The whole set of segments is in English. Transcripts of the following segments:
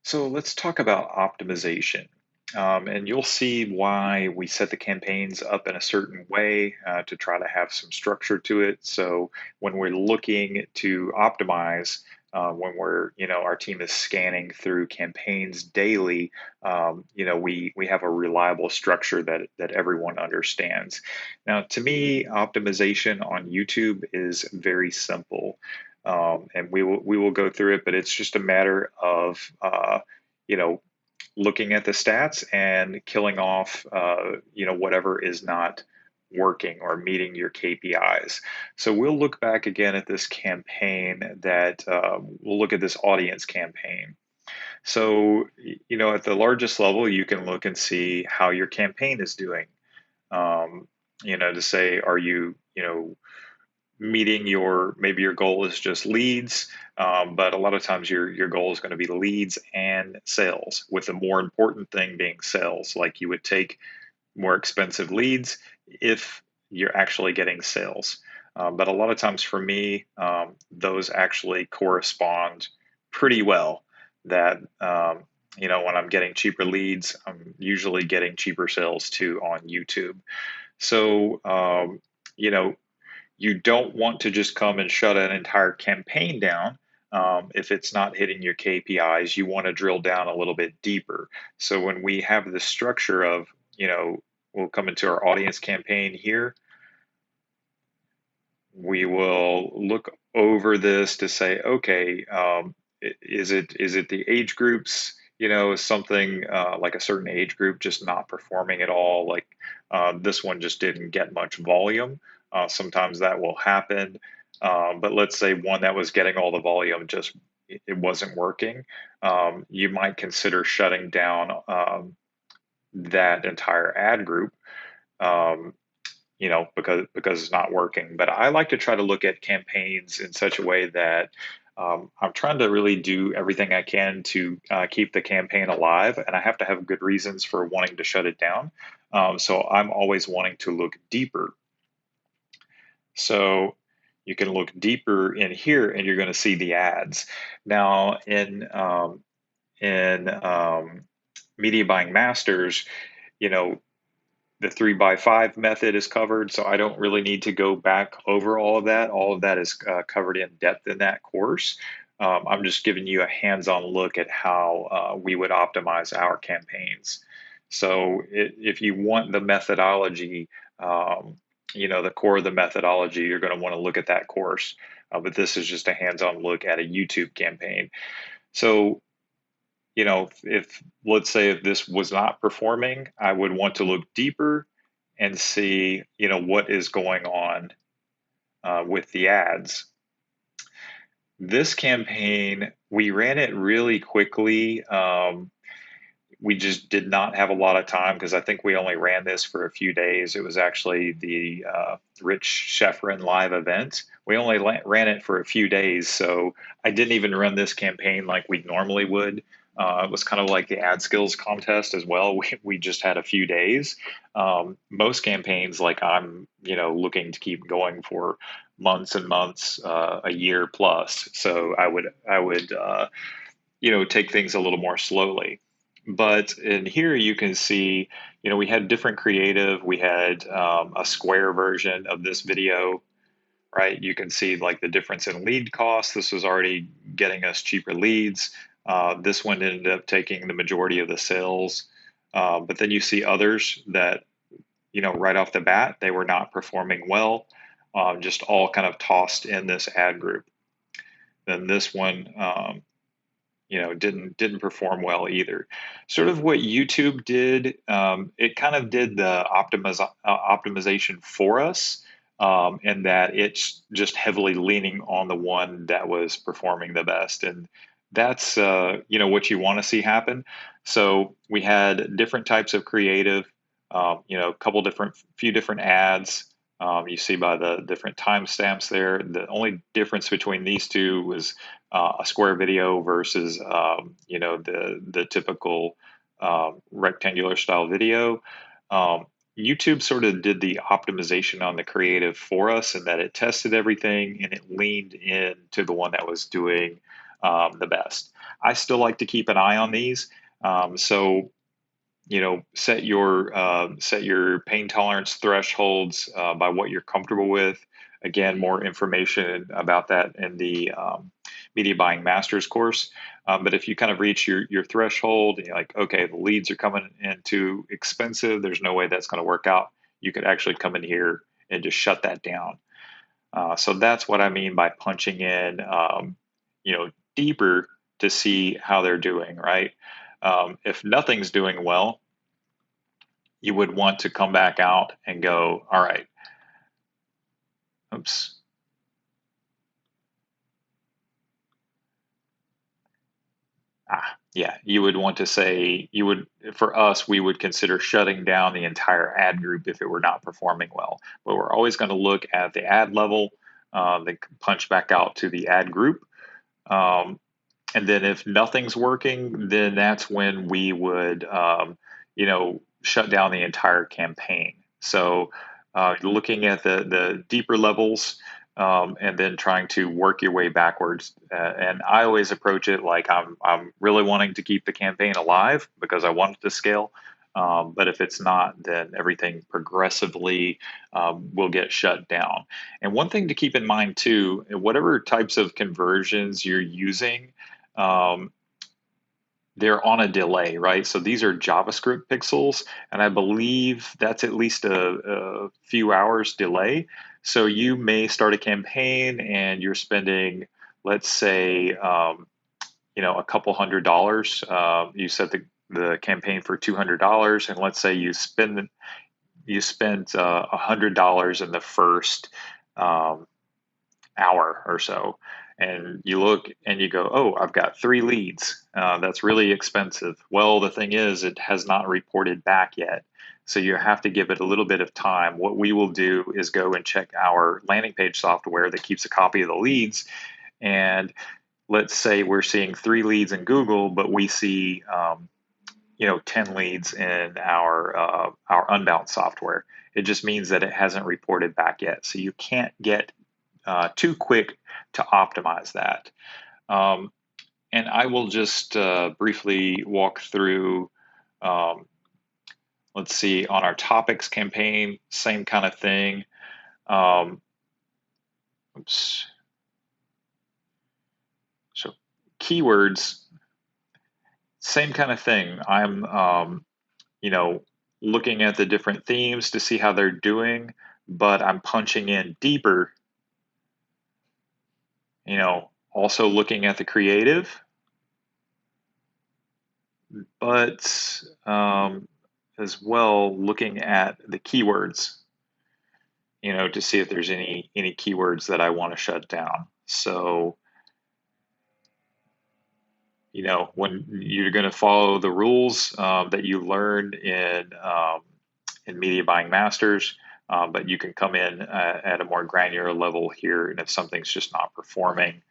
So let's talk about optimization. And you'll see why we set the campaigns up in a certain way to try to have some structure to it. So when we're looking to optimize, when our team is scanning through campaigns daily, we have a reliable structure that everyone understands. Now, to me, optimization on YouTube is very simple, and we will go through it, but it's just a matter of you know looking at the stats and killing off whatever is not working or meeting your KPIs. So we'll look back again at this campaign that we'll look at this audience campaign. So at the largest level, you can look and see how your campaign is doing. To say, are you meeting maybe your goal is just leads, but a lot of times your goal is going to be leads and sales, with the more important thing being sales. Like, you would take more expensive leads if you're actually getting sales. But a lot of times for me, those actually correspond pretty well. That when I'm getting cheaper leads, I'm usually getting cheaper sales too on YouTube. So you know you don't want to just come and shut an entire campaign down. If it's not hitting your KPIs, you want to drill down a little bit deeper. So when we have the structure of, we'll come into our audience campaign here, we will look over this to say, okay, is it the age groups? Is something like a certain age group just not performing at all? Like, this one just didn't get much volume. Sometimes that will happen. But let's say one that was getting all the volume, just it wasn't working. You might consider shutting down that entire ad group. Um, because it's not working. But I like to try to look at campaigns in such a way that I'm trying to really do everything I can to keep the campaign alive, and I have to have good reasons for wanting to shut it down. So I'm always wanting to look deeper. So you can look deeper in here, and you're going to see the ads. Now, in Media Buying Masters, you know, the 3x5 method is covered, so I don't really need to go back over all of that. All of that is covered in depth in that course. I'm just giving you a hands-on look at how we would optimize our campaigns. So if you want the methodology, the core of the methodology, you're going to want to look at that course. But this is just a hands-on look at a YouTube campaign. So if let's say if this was not performing, I would want to look deeper and see, what is going on with the ads. This campaign, we ran it really quickly. We just did not have a lot of time because I think we only ran this for a few days. It was actually the Rich Schefren live event. We only ran it for a few days, so I didn't even run this campaign like we normally would. It was kind of like the ad skills contest as well. We just had a few days. Most campaigns, like, I'm looking to keep going for months and months, a year plus. So I would take things a little more slowly. But in here, you can see, we had different creative. We had a square version of this video, right? You can see like the difference in lead costs. This was already getting us cheaper leads. This one ended up taking the majority of the sales. But then you see others that, right off the bat, they were not performing well, just all kind of tossed in this ad group. Then this one, didn't perform well either. Sort of what YouTube did, it kind of did the optimization for us, and that it's just heavily leaning on the one that was performing the best, and that's what you want to see happen. So we had different types of creative, few different ads. You see by the different timestamps there. The only difference between these two was a square video versus the typical rectangular style video. YouTube sort of did the optimization on the creative for us, and that it tested everything and it leaned in to the one that was doing the best. I still like to keep an eye on these. So set your pain tolerance thresholds by what you're comfortable with. Again, more information about that in the Media Buying Masters course. But if you kind of reach your threshold and you're like, okay, the leads are coming in too expensive, there's no way that's going to work out, you could actually come in here and just shut that down. So that's what I mean by punching in, deeper to see how they're doing, right? If nothing's doing well, you would want to come back out and go, all right, oops. Yeah, you would want to say, for us, we would consider shutting down the entire ad group if it were not performing well. But we're always going to look at the ad level, then punch back out to the ad group. And then if nothing's working, then that's when we would, shut down the entire campaign. So looking at the deeper levels, and then trying to work your way backwards. And I always approach it like I'm really wanting to keep the campaign alive because I want it to scale. But if it's not, then everything progressively will get shut down. And one thing to keep in mind too, whatever types of conversions you're using, um, they're on a delay, right? So these are JavaScript pixels, and I believe that's at least a few hours delay. So you may start a campaign and you're spending, let's say, a couple $100. You set the campaign for $200, and let's say you spent $100 in the first hour or so, and you look and you go, oh, I've got 3 leads. That's really expensive. Well, the thing is, it has not reported back yet. So you have to give it a little bit of time. What we will do is go and check our landing page software that keeps a copy of the leads. And let's say we're seeing 3 leads in Google, but we see 10 leads in our unbound software. It just means that it hasn't reported back yet. So you can't get too quick to optimize that. And I will just briefly walk through, let's see, on our topics campaign, same kind of thing. Oops. So keywords, same kind of thing. I'm, looking at the different themes to see how they're doing, but I'm punching in deeper, also looking at the creative, but as well looking at the keywords, to see if there's any keywords that I want to shut down. So, when you're going to follow the rules that you learned in Media Buying Masters, but you can come in at a more granular level here, and if something's just not performing,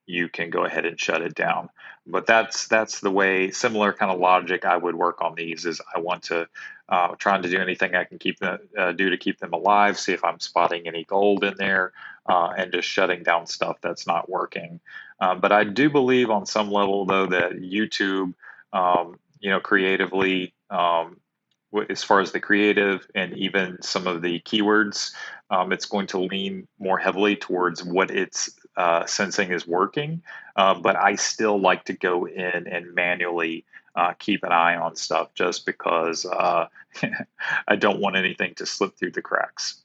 you can go ahead and shut it down. But that's the way, similar kind of logic I would work on these. Is I want to trying to do anything I can do to keep them alive, see if I'm spotting any gold in there, and just shutting down stuff that's not working. But I do believe on some level though that YouTube, creatively, as far as the creative and even some of the keywords, it's going to lean more heavily towards what it's sensing is working. But I still like to go in and manually keep an eye on stuff just because I don't want anything to slip through the cracks.